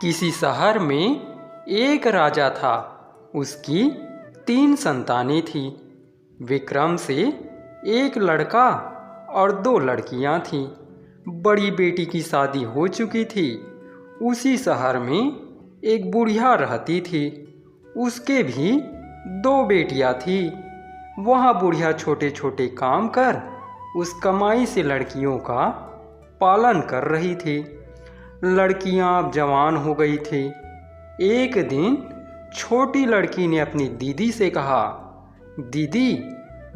किसी शहर में एक राजा था। उसकी 3 संतानें थीं। विक्रम से एक लड़का और 2 लड़कियां थीं। बड़ी बेटी की शादी हो चुकी थी। उसी शहर में एक बुढ़िया रहती थी। उसके भी 2 बेटियां थीं। वह बुढ़िया छोटे छोटे काम कर उस कमाई से लड़कियों का पालन कर रही थी। लड़कियां अब जवान हो गई थी। एक दिन छोटी लड़की ने अपनी दीदी से कहा, दीदी,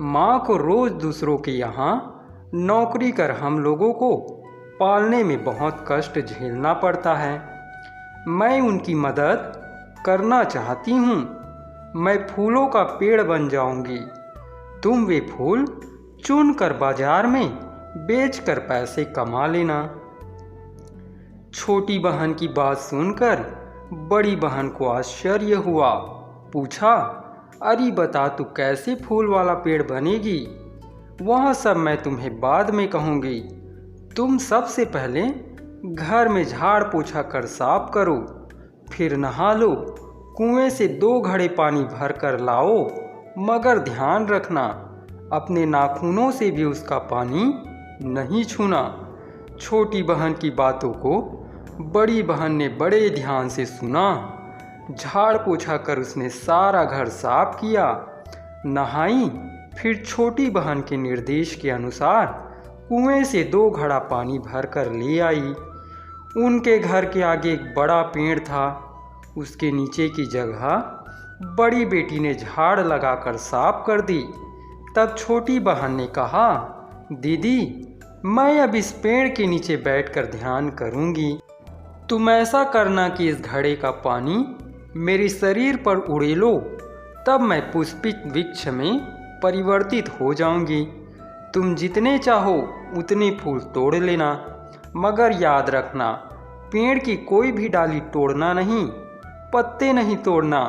माँ को रोज़ दूसरों के यहाँ नौकरी कर हम लोगों को पालने में बहुत कष्ट झेलना पड़ता है। मैं उनकी मदद करना चाहती हूँ। मैं फूलों का पेड़ बन जाऊंगी। तुम वे फूल चुन कर बाजार में बेचकर पैसे कमा लेना। छोटी बहन की बात सुनकर बड़ी बहन को आश्चर्य हुआ। पूछा, अरे बता, तू कैसे फूल वाला पेड़ बनेगी? वह सब मैं तुम्हें बाद में कहूँगी। तुम सबसे पहले घर में झाड़ पोछा कर साफ करो, फिर नहा लो। कुएं से 2 घड़े पानी भर कर लाओ, मगर ध्यान रखना अपने नाखूनों से भी उसका पानी नहीं छूना। छोटी बहन की बातों को बड़ी बहन ने बड़े ध्यान से सुना। झाड़ पोछा कर उसने सारा घर साफ किया, नहाई, फिर छोटी बहन के निर्देश के अनुसार कुएं से 2 घड़ा पानी भर कर ले आई। उनके घर के आगे एक बड़ा पेड़ था। उसके नीचे की जगह बड़ी बेटी ने झाड़ लगाकर साफ कर दी। तब छोटी बहन ने कहा, दीदी, मैं अब इस पेड़ के नीचे बैठकर ध्यान करूंगी। तुम ऐसा करना कि इस घड़े का पानी मेरे शरीर पर उड़ेलो, तब मैं पुष्पित वृक्ष में परिवर्तित हो जाऊंगी। तुम जितने चाहो उतने फूल तोड़ लेना, मगर याद रखना पेड़ की कोई भी डाली तोड़ना नहीं, पत्ते नहीं तोड़ना।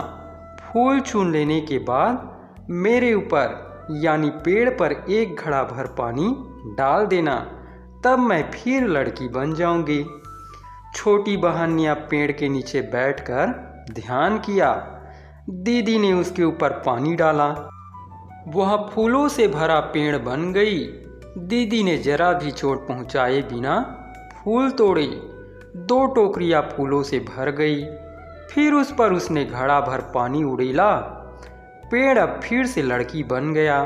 फूल चुन लेने के बाद मेरे ऊपर यानी पेड़ पर 1 घड़ा भर पानी डाल देना, तब मैं फिर लड़की बन जाऊंगी। छोटी बहन ने अब पेड़ के नीचे बैठकर ध्यान किया। दीदी ने उसके ऊपर पानी डाला। वह फूलों से भरा पेड़ बन गई। दीदी ने जरा भी चोट पहुंचाए बिना फूल तोड़े। 2 टोकरियां फूलों से भर गई। फिर उस पर उसने घड़ा भर पानी उड़ेला। पेड़ अब फिर से लड़की बन गया।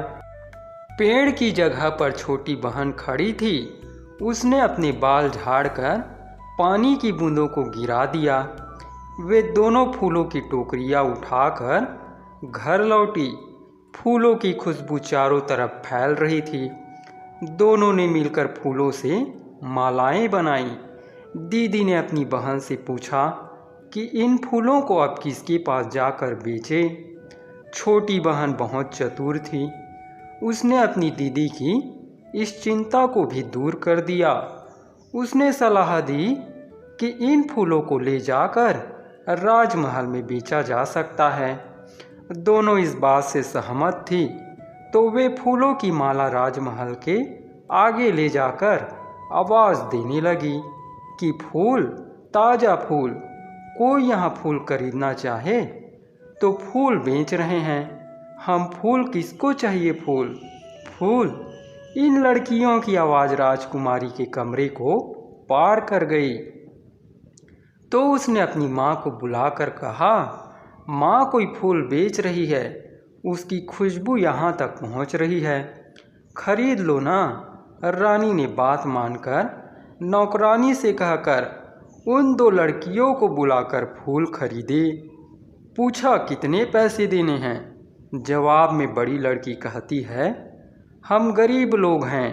पेड़ की जगह पर छोटी बहन खड़ी थी। उसने अपने बाल झाड़कर पानी की बूंदों को गिरा दिया। वे दोनों फूलों की टोकरियां उठाकर घर लौटी। फूलों की खुशबू चारों तरफ फैल रही थी। दोनों ने मिलकर फूलों से मालाएं बनाई। दीदी ने अपनी बहन से पूछा कि इन फूलों को अब किसके पास जाकर बेचे। छोटी बहन बहुत चतुर थी। उसने अपनी दीदी की इस चिंता को भी दूर कर दिया। उसने सलाह दी कि इन फूलों को ले जाकर राजमहल में बेचा जा सकता है। दोनों इस बात से सहमत थी, तो वे फूलों की माला राजमहल के आगे ले जाकर आवाज़ देने लगी कि फूल, ताज़ा फूल, कोई यहाँ फूल खरीदना चाहे तो फूल बेच रहे हैं। हम फूल, किसको चाहिए फूल? फूल। इन लड़कियों की आवाज़ राजकुमारी के कमरे को पार कर गई। तो उसने अपनी माँ को बुलाकर कहा, माँ, कोई फूल बेच रही है, उसकी खुशबू यहाँ तक पहुँच रही है, खरीद लो ना। रानी ने बात मानकर नौकरानी से कहकर उन 2 लड़कियों को बुलाकर फूल खरीदे। पूछा, कितने पैसे देने हैं? जवाब में बड़ी लड़की कहती है, हम गरीब लोग हैं,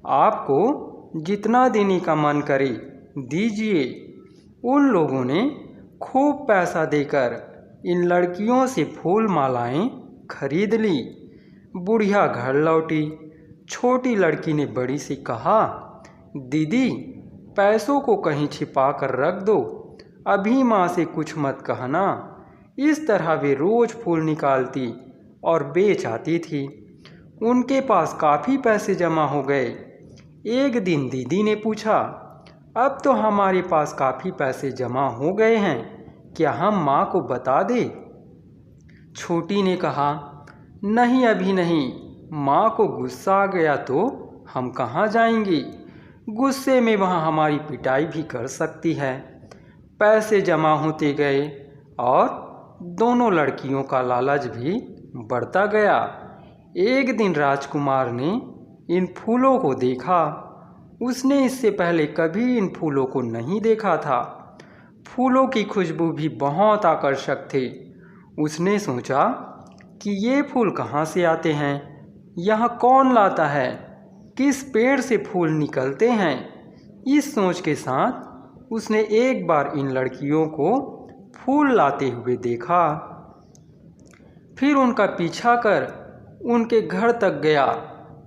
आपको जितना देने का मन करे दीजिए। उन लोगों ने खूब पैसा देकर इन लड़कियों से फूल मालाएं खरीद ली। बुढ़िया घर लौटी। छोटी लड़की ने बड़ी से कहा, दीदी, पैसों को कहीं छिपा कर रख दो, अभी माँ से कुछ मत कहना। इस तरह वे रोज़ फूल निकालती और बेच आती थी। उनके पास काफ़ी पैसे जमा हो गए। एक दिन दीदी ने पूछा, अब तो हमारे पास काफ़ी पैसे जमा हो गए हैं, क्या हम माँ को बता दें? छोटी ने कहा, नहीं अभी नहीं, माँ को गुस्सा आ गया तो हम कहाँ जाएंगे। गुस्से में वहाँ हमारी पिटाई भी कर सकती है। पैसे जमा होते गए और दोनों लड़कियों का लालच भी बढ़ता गया। एक दिन राजकुमार ने इन फूलों को देखा। उसने इससे पहले कभी इन फूलों को नहीं देखा था। फूलों की खुशबू भी बहुत आकर्षक थी। उसने सोचा कि ये फूल कहाँ से आते हैं, यहाँ कौन लाता है, किस पेड़ से फूल निकलते हैं। इस सोच के साथ उसने एक बार इन लड़कियों को फूल लाते हुए देखा। फिर उनका पीछा कर उनके घर तक गया,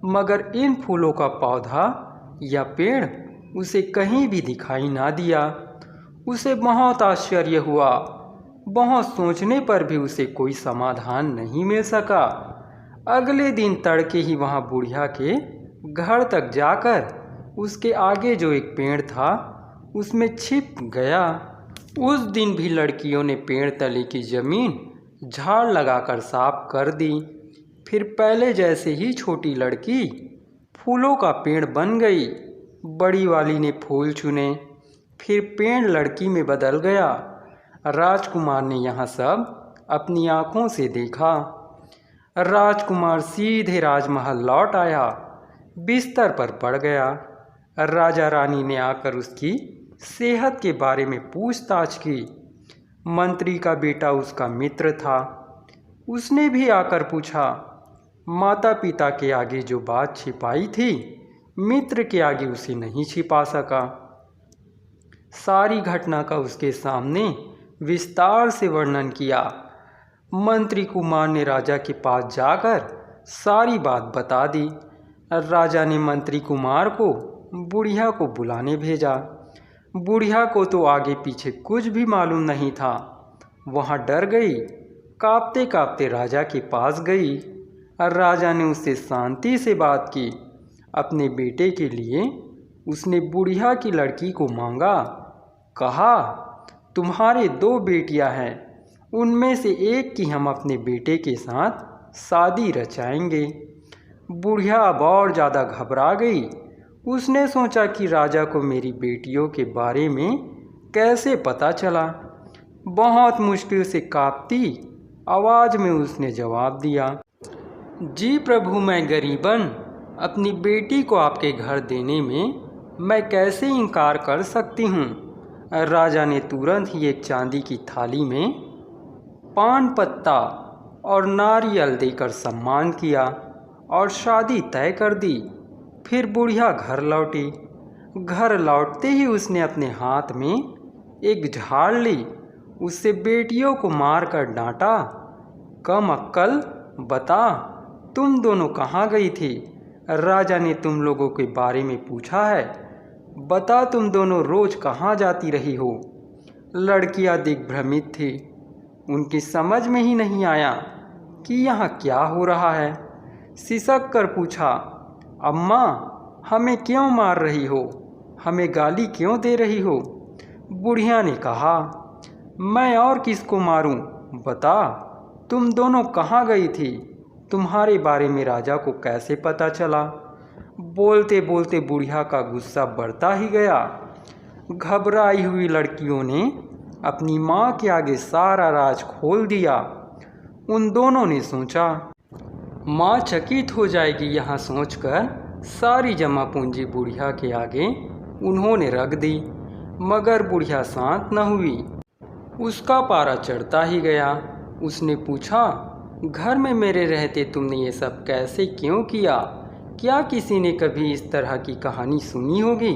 मगर इन फूलों का पौधा या पेड़ उसे कहीं भी दिखाई ना दिया। उसे बहुत आश्चर्य हुआ। बहुत सोचने पर भी उसे कोई समाधान नहीं मिल सका। अगले दिन तड़के ही वहाँ बुढ़िया के घर तक जाकर उसके आगे जो एक पेड़ था उसमें छिप गया। उस दिन भी लड़कियों ने पेड़ तले की जमीन झाड़ लगाकर साफ कर दी। फिर पहले जैसे ही छोटी लड़की फूलों का पेड़ बन गई। बड़ी वाली ने फूल चुने, फिर पेड़ लड़की में बदल गया। राजकुमार ने यह सब अपनी आँखों से देखा। राजकुमार सीधे राजमहल लौट आया, बिस्तर पर पड़ गया। राजा रानी ने आकर उसकी सेहत के बारे में पूछताछ की। मंत्री का बेटा उसका मित्र था। उसने भी आकर पूछा। माता पिता के आगे जो बात छिपाई थी, मित्र के आगे उसे नहीं छिपा सका। सारी घटना का उसके सामने विस्तार से वर्णन किया। मंत्री कुमार ने राजा के पास जाकर सारी बात बता दी। राजा ने मंत्री कुमार को बुढ़िया को बुलाने भेजा। बुढ़िया को तो आगे पीछे कुछ भी मालूम नहीं था। वहाँ डर गई, काँपते काँपते राजा के पास गई। राजा ने उससे शांति से बात की। अपने बेटे के लिए उसने बुढ़िया की लड़की को मांगा। कहा, तुम्हारे 2 बेटियां हैं, उनमें से एक की हम अपने बेटे के साथ शादी रचाएंगे। बुढ़िया अब और ज़्यादा घबरा गई। उसने सोचा कि राजा को मेरी बेटियों के बारे में कैसे पता चला। बहुत मुश्किल से काँपती आवाज़ में उसने जवाब दिया, जी प्रभु, मैं गरीबन अपनी बेटी को आपके घर देने में मैं कैसे इनकार कर सकती हूँ। राजा ने तुरंत ही एक चांदी की थाली में पान पत्ता और नारियल देकर सम्मान किया और शादी तय कर दी। फिर बुढ़िया घर लौटी। घर लौटते ही उसने अपने हाथ में एक झाड़ ली। उससे बेटियों को मारकर डांटा, कम अक्ल, बता तुम दोनों कहाँ गई थी? राजा ने तुम लोगों के बारे में पूछा है, बता तुम दोनों रोज कहाँ जाती रही हो? लड़कियां दिग्भ्रमित थी। उनकी समझ में ही नहीं आया कि यहाँ क्या हो रहा है। सिसक कर पूछा, अम्मा हमें क्यों मार रही हो? हमें गाली क्यों दे रही हो? बुढ़िया ने कहा, मैं और किसको मारूं? बता तुम दोनों कहाँ गई थी? तुम्हारे बारे में राजा को कैसे पता चला? बोलते बोलते बुढ़िया का गुस्सा बढ़ता ही गया। घबराई हुई लड़कियों ने अपनी माँ के आगे सारा राज खोल दिया। उन दोनों ने सोचा माँ चकित हो जाएगी। यहाँ सोचकर सारी जमा पूंजी बुढ़िया के आगे उन्होंने रख दी, मगर बुढ़िया शांत न हुई। उसका पारा चढ़ता ही गया। उसने पूछा, घर में मेरे रहते तुमने ये सब कैसे क्यों किया? क्या किसी ने कभी इस तरह की कहानी सुनी होगी?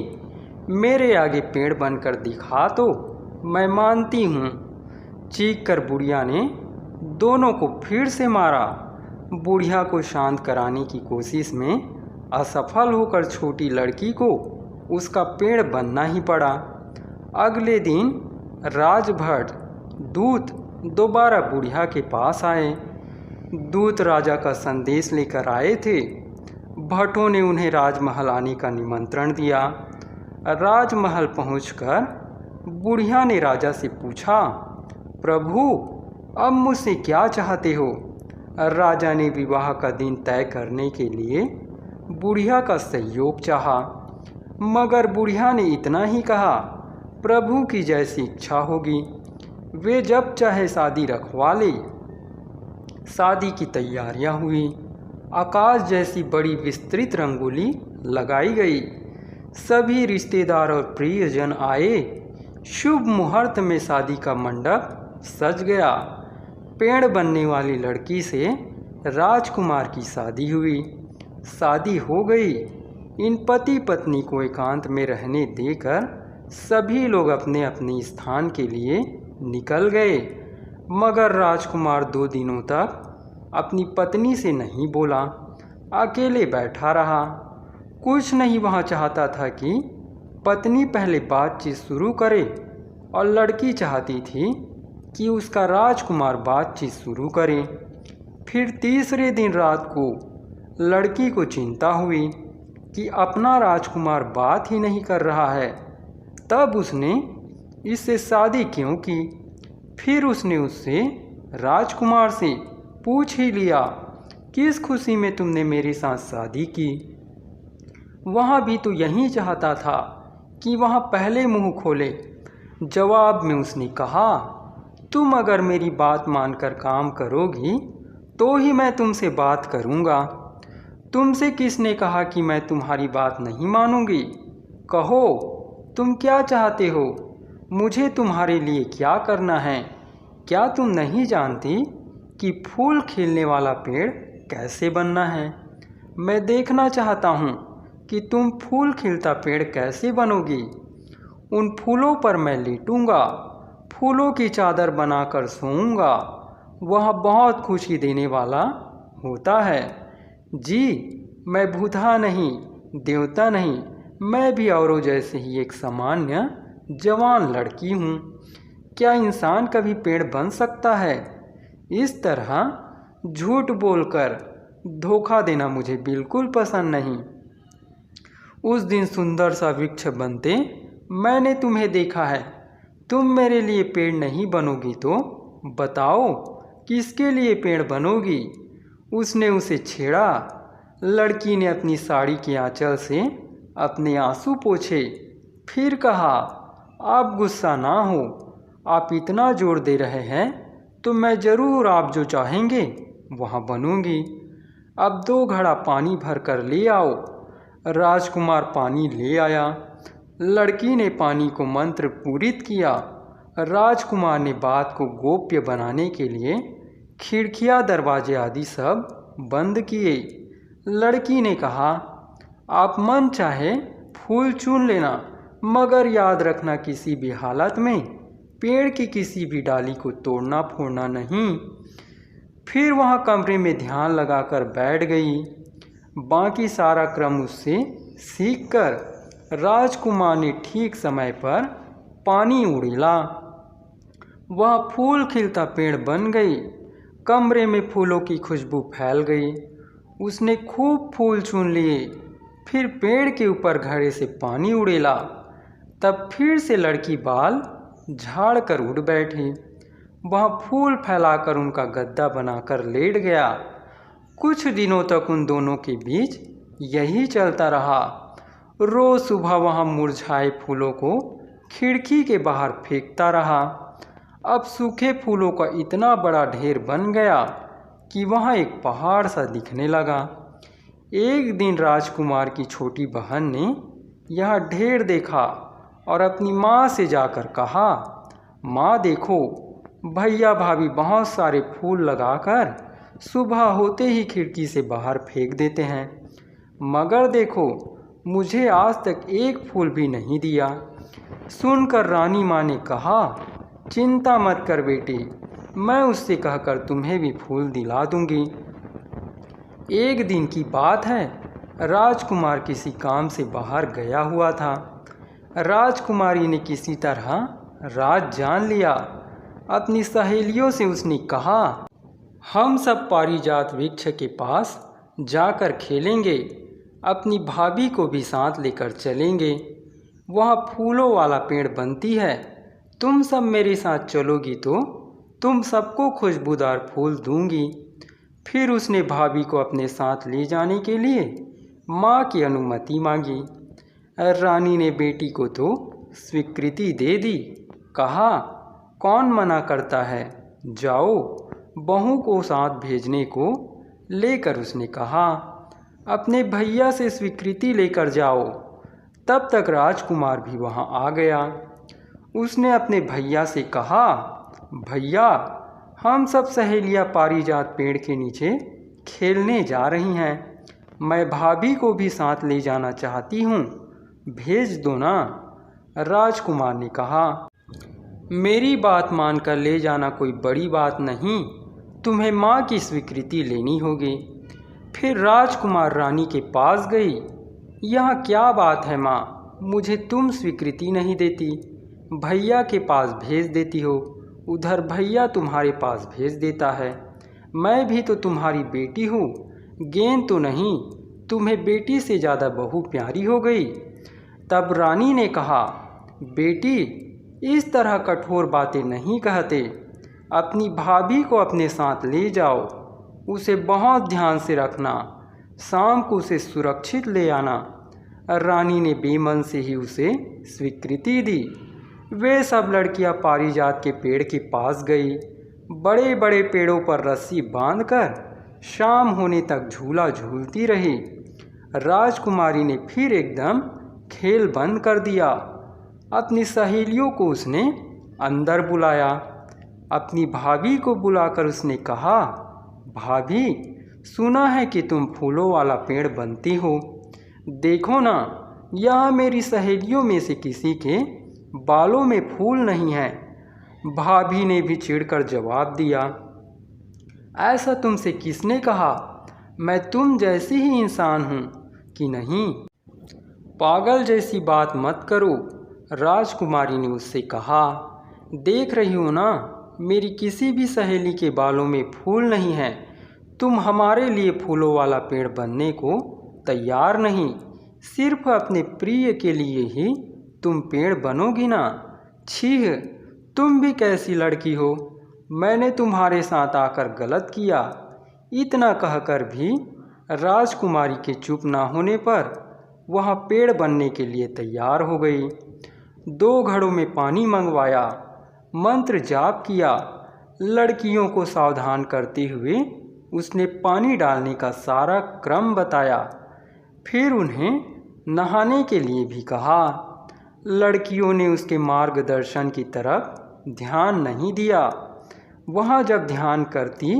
मेरे आगे पेड़ बनकर दिखा तो मैं मानती हूँ। चीख कर बुढ़िया ने दोनों को फिर से मारा। बुढ़िया को शांत कराने की कोशिश में असफल होकर छोटी लड़की को उसका पेड़ बनना ही पड़ा। अगले दिन राजभट दूत दोबारा बुढ़िया के पास आए। दूत राजा का संदेश लेकर आए थे। भटों ने उन्हें राजमहल आने का निमंत्रण दिया। राजमहल पहुंचकर बुढ़िया ने राजा से पूछा, प्रभु अब मुझसे क्या चाहते हो? राजा ने विवाह का दिन तय करने के लिए बुढ़िया का सहयोग चाहा, मगर बुढ़िया ने इतना ही कहा, प्रभु की जैसी इच्छा होगी, वे जब चाहे शादी रखवा ले। शादी की तैयारियां हुई। आकाश जैसी बड़ी विस्तृत रंगोली लगाई गई। सभी रिश्तेदार और प्रियजन आए। शुभ मुहूर्त में शादी का मंडप सज गया। पेड़ बनने वाली लड़की से राजकुमार की शादी हुई। शादी हो गई। इन पति पत्नी को एकांत में रहने देकर सभी लोग अपने अपने स्थान के लिए निकल गए, मगर राजकुमार 2 दिनों तक अपनी पत्नी से नहीं बोला, अकेले बैठा रहा। कुछ नहीं वहाँ चाहता था कि पत्नी पहले बातचीत शुरू करे, और लड़की चाहती थी कि उसका राजकुमार बातचीत शुरू करे। फिर तीसरे दिन रात को लड़की को चिंता हुई कि अपना राजकुमार बात ही नहीं कर रहा है। तब उसने इससे शादी क्यों की। फिर उसने उससे राजकुमार से पूछ ही लिया, किस खुशी में तुमने मेरे साथ शादी की? वहाँ भी तो यही चाहता था कि वहाँ पहले मुंह खोले। जवाब में उसने कहा, तुम अगर मेरी बात मानकर काम करोगी तो ही मैं तुमसे बात करूँगा। तुमसे किसने कहा कि मैं तुम्हारी बात नहीं मानूंगी? कहो, तुम क्या चाहते हो? मुझे तुम्हारे लिए क्या करना है? क्या तुम नहीं जानती कि फूल खिलने वाला पेड़ कैसे बनना है? मैं देखना चाहता हूँ कि तुम फूल खिलता पेड़ कैसे बनोगी। उन फूलों पर मैं लेटूंगा, फूलों की चादर बनाकर सोऊंगा। वह बहुत खुशी देने वाला होता है। जी, मैं बुधा नहीं, देवता नहीं, मैं भी औरों जैसे ही एक सामान्य जवान लड़की हूँ। क्या इंसान कभी पेड़ बन सकता है? इस तरह झूठ बोलकर धोखा देना मुझे बिल्कुल पसंद नहीं। उस दिन सुंदर सा वृक्ष बनते मैंने तुम्हें देखा है। तुम मेरे लिए पेड़ नहीं बनोगी तो बताओ किसके लिए पेड़ बनोगी? उसने उसे छेड़ा। लड़की ने अपनी साड़ी के आंचल से अपने आंसू पोंछे। फिर कहा, आप गुस्सा ना हो, आप इतना जोर दे रहे हैं तो मैं ज़रूर आप जो चाहेंगे वहाँ बनूंगी। अब 2 घड़ा पानी भर कर ले आओ। राजकुमार पानी ले आया। लड़की ने पानी को मंत्र पूरित किया। राजकुमार ने बात को गोप्य बनाने के लिए खिड़कियां, दरवाजे आदि सब बंद किए। लड़की ने कहा, आप मन चाहे फूल चुन लेना, मगर याद रखना किसी भी हालत में पेड़ की किसी भी डाली को तोड़ना फोड़ना नहीं। फिर वहाँ कमरे में ध्यान लगाकर बैठ गई। बाकी सारा क्रम उससे सीखकर राजकुमार ने ठीक समय पर पानी उड़ेला। वह फूल खिलता पेड़ बन गई। कमरे में फूलों की खुशबू फैल गई। उसने खूब फूल चुन लिए। फिर पेड़ के ऊपर घड़े से पानी उड़ेला। तब फिर से लड़की बाल झाड़ कर उड़ बैठी। वह फूल फैलाकर उनका गद्दा बनाकर लेट गया। कुछ दिनों तक उन दोनों के बीच यही चलता रहा। रोज सुबह वह मुरझाए फूलों को खिड़की के बाहर फेंकता रहा। अब सूखे फूलों का इतना बड़ा ढेर बन गया कि वहाँ एक पहाड़ सा दिखने लगा। एक दिन राजकुमार की छोटी बहन ने यह ढेर देखा और अपनी माँ से जाकर कहा, माँ देखो, भैया भाभी बहुत सारे फूल लगाकर सुबह होते ही खिड़की से बाहर फेंक देते हैं, मगर देखो मुझे आज तक एक फूल भी नहीं दिया। सुनकर रानी माँ ने कहा, चिंता मत कर बेटी, मैं उससे कहकर तुम्हें भी फूल दिला दूंगी। एक दिन की बात है, राजकुमार किसी काम से बाहर गया हुआ था। राजकुमारी ने किसी तरह राज जान लिया। अपनी सहेलियों से उसने कहा, हम सब पारिजात वृक्ष के पास जाकर खेलेंगे, अपनी भाभी को भी साथ लेकर चलेंगे। वहाँ फूलों वाला पेड़ बनती है। तुम सब मेरे साथ चलोगी तो तुम सबको खुशबूदार फूल दूंगी। फिर उसने भाभी को अपने साथ ले जाने के लिए माँ की अनुमति मांगी। रानी ने बेटी को तो स्वीकृति दे दी। कहा, कौन मना करता है, जाओ। बहू को साथ भेजने को लेकर उसने कहा, अपने भैया से स्वीकृति लेकर जाओ। तब तक राजकुमार भी वहां आ गया। उसने अपने भैया से कहा, भैया, हम सब सहेलियां पारिजात पेड़ के नीचे खेलने जा रही हैं। मैं भाभी को भी साथ ले जाना चाहती हूँ, भेज दो ना। राजकुमार ने कहा, मेरी बात मानकर ले जाना कोई बड़ी बात नहीं, तुम्हें माँ की स्वीकृति लेनी होगी। फिर राजकुमार रानी के पास गई। यह क्या बात है माँ, मुझे तुम स्वीकृति नहीं देती, भैया के पास भेज देती हो, उधर भैया तुम्हारे पास भेज देता है। मैं भी तो तुम्हारी बेटी हूँ, गेंद तो नहीं, तुम्हें बेटी से ज़्यादा बहू प्यारी हो गई। तब रानी ने कहा, बेटी, इस तरह कठोर बातें नहीं कहते। अपनी भाभी को अपने साथ ले जाओ, उसे बहुत ध्यान से रखना, शाम को उसे सुरक्षित ले आना। रानी ने बेमन से ही उसे स्वीकृति दी। वे सब लड़कियां पारिजात के पेड़ के पास गई। बड़े बड़े पेड़ों पर रस्सी बांधकर शाम होने तक झूला झूलती रही। राजकुमारी ने फिर एकदम खेल बंद कर दिया। अपनी सहेलियों को उसने अंदर बुलाया। अपनी भाभी को बुलाकर उसने कहा, भाभी, सुना है कि तुम फूलों वाला पेड़ बनती हो। देखो ना, यहाँ मेरी सहेलियों में से किसी के बालों में फूल नहीं है। भाभी ने भी चिढ़कर जवाब दिया, ऐसा तुमसे किसने कहा? मैं तुम जैसी ही इंसान हूँ कि नहीं? पागल जैसी बात मत करो। राजकुमारी ने उससे कहा, देख रही हो ना, मेरी किसी भी सहेली के बालों में फूल नहीं है। तुम हमारे लिए फूलों वाला पेड़ बनने को तैयार नहीं, सिर्फ अपने प्रिय के लिए ही तुम पेड़ बनोगी ना। छीह, तुम भी कैसी लड़की हो, मैंने तुम्हारे साथ आकर गलत किया। इतना कहकर भी राजकुमारी के चुप ना होने पर वह पेड़ बनने के लिए तैयार हो गई। 2 घड़ों में पानी मंगवाया, मंत्र जाप किया। लड़कियों को सावधान करते हुए उसने पानी डालने का सारा क्रम बताया। फिर उन्हें नहाने के लिए भी कहा। लड़कियों ने उसके मार्गदर्शन की तरफ ध्यान नहीं दिया। वहाँ जब ध्यान करती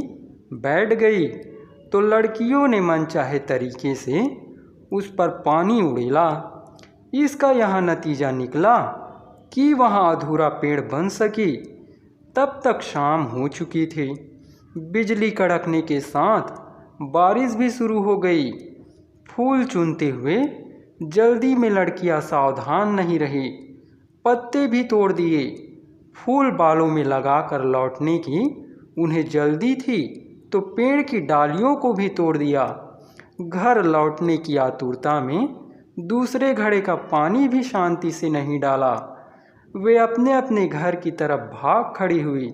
बैठ गई तो लड़कियों ने मनचाहे तरीके से उस पर पानी उड़ेला। इसका यह नतीजा निकला कि वहाँ अधूरा पेड़ बन सकी। तब तक शाम हो चुकी थी। बिजली कड़कने के साथ बारिश भी शुरू हो गई। फूल चुनते हुए जल्दी में लड़कियां सावधान नहीं रही, पत्ते भी तोड़ दिए। फूल बालों में लगाकर लौटने की उन्हें जल्दी थी तो पेड़ की डालियों को भी तोड़ दिया। घर लौटने की आतुरता में दूसरे घड़े का पानी भी शांति से नहीं डाला। वे अपने अपने घर की तरफ भाग खड़ी हुई।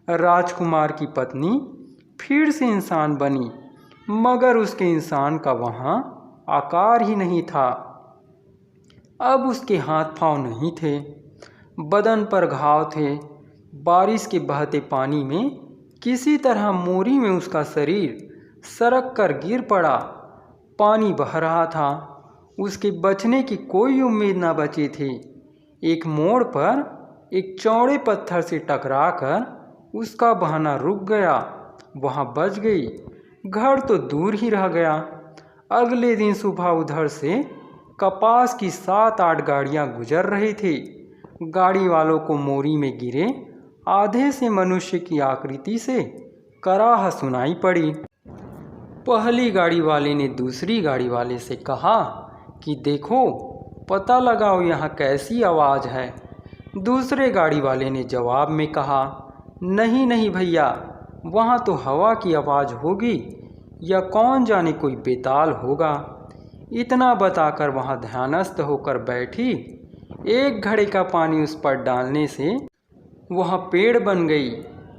राजकुमार की पत्नी फिर से इंसान बनी, मगर उसके इंसान का वहाँ आकार ही नहीं था। अब उसके हाथ पांव नहीं थे, बदन पर घाव थे। बारिश के बहते पानी में किसी तरह मोरी में उसका शरीर सरक कर गिर पड़ा। पानी बह रहा था, उसके बचने की कोई उम्मीद न बची थी। एक मोड़ पर एक चौड़े पत्थर से टकराकर उसका बहना रुक गया। वहाँ बच गई। घर तो दूर ही रह गया। अगले दिन सुबह उधर से कपास की 7-8 गाड़ियाँ गुजर रही थी। गाड़ी वालों को मोरी में गिरे आधे से मनुष्य की आकृति से कराह सुनाई पड़ी। पहली गाड़ी वाले ने दूसरी गाड़ी वाले से कहा कि देखो, पता लगाओ यहाँ कैसी आवाज़ है। दूसरे गाड़ी वाले ने जवाब में कहा, नहीं नहीं भैया, वहाँ तो हवा की आवाज़ होगी या कौन जाने कोई बेताल होगा। इतना बताकर वहाँ ध्यानस्थ होकर बैठी एक घड़े का पानी उस पर डालने से वह पेड़ बन गई,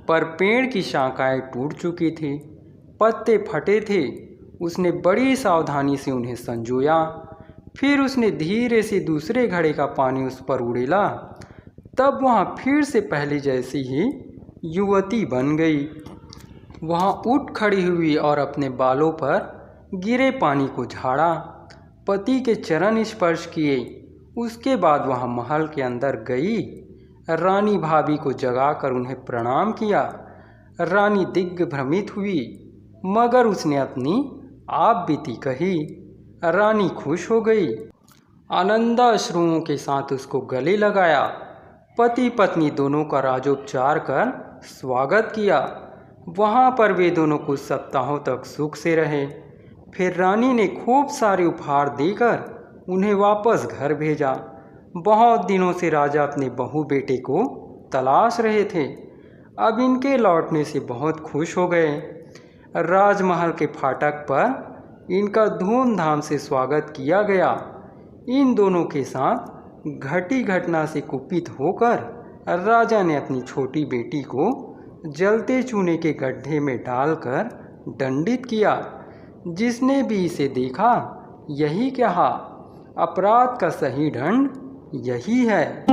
पर पेड़ की शाखाएं टूट चुकी थी, पत्ते फटे थे। उसने बड़ी सावधानी से उन्हें संजोया। फिर उसने धीरे से दूसरे घड़े का पानी उस पर उड़ेला। तब वह फिर से पहले जैसी ही युवती बन गई। वह उठ खड़ी हुई और अपने बालों पर गिरे पानी को झाड़ा, पति के चरण स्पर्श किए। उसके बाद वह महल के अंदर गई। रानी भाभी को जगाकर उन्हें प्रणाम किया। रानी दिग्भ्रमित हुई, मगर उसने अपनी आप बीती कही। रानी खुश हो गई, आनंदाश्रुओं के साथ उसको गले लगाया। पति पत्नी दोनों का राजोपचार कर स्वागत किया। वहाँ पर वे दोनों कुछ सप्ताहों तक सुख से रहे। फिर रानी ने खूब सारे उपहार देकर उन्हें वापस घर भेजा। बहुत दिनों से राजा अपने बहू बेटे को तलाश रहे थे। अब इनके लौटने से बहुत खुश हो गए। राजमहल के फाटक पर इनका धूमधाम से स्वागत किया गया। इन दोनों के साथ घटी घटना से कुपित होकर राजा ने अपनी छोटी बेटी को जलते चूने के गड्ढे में डालकर दंडित किया। जिसने भी इसे देखा यही कहा, अपराध का सही दंड यही है।